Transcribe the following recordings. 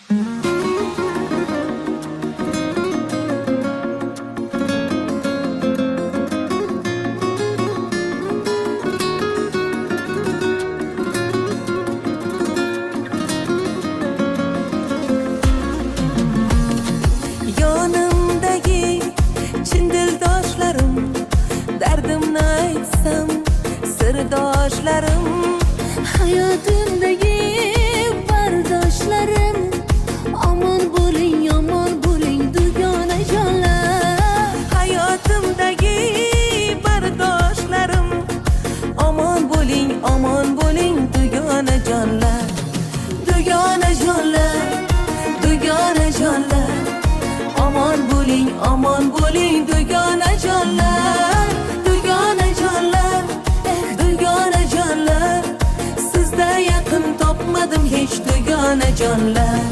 Yonimdagi chin dildoshlarim, dardimni aytsam sirdoshlarim, Hayotimdagi bardoshlarim, omon bo'ling dugona jonlar. hayotimdagi bardoshlarim, omon bo'ling dugona jonlar, dugona jonlar, dugona jonlar, omon bo'ling dugona jonlar, dugona jonlar, dugona jonlar, sizda yaqin topmadim hech dugona jonlar.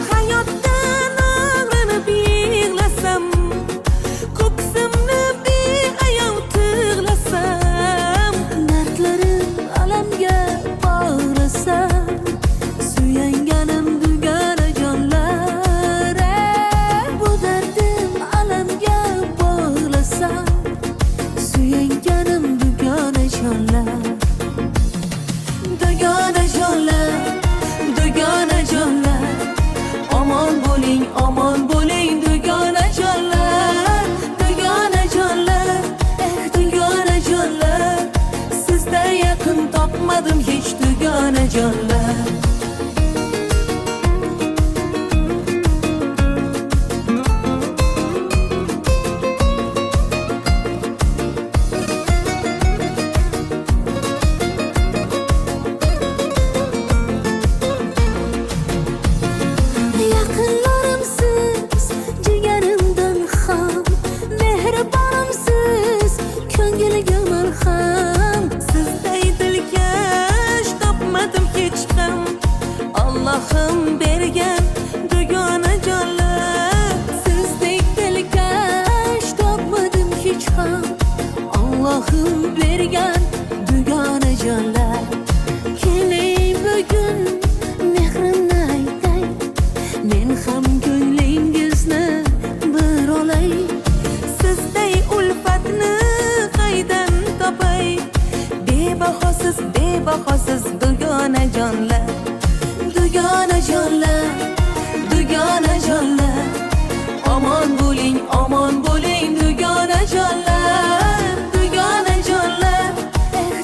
Hayotdan og'rinib yig'lasam, ko'ksimni beayov tig'lasam, Dardlarim alamga bog'lasam, suyanganim dugona jonlar. Bu dardim alamga bog'lasam, suyanganim dugona jonlar. dugona jonlar, dugona jonlar, omon bo'ling dugona jonlar, dugona jonlar, dugona jonlar, sizda yaqin topmadim hech dugona jonlar. Yaqinlarimsiz jigarimdan ham, mehribonimsiz ko'ngilga malham. Sizday dilkash topmadim hech ham, Allohim bergan dugona jonlar. Sizdek dilkash topmadim hech ham, Allohim bergan dugona jonlar. Keling bugun mehrimni aytay, men ham ko'nglingizni bir olay. Sizday ulfatni qaydan topay, bebahosiz dugona jonlar, dugona jonlar, dugona jonlar, omon bo'ling dugona jonlar, dugona jonlar,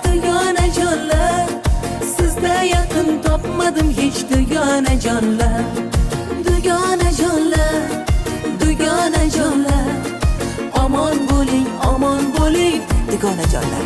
dugona jonlar, sizda yaqin topmadim hech dugona jonlar, dugona jonlar, dugona jonlar, omon bo'ling dugona jonlar.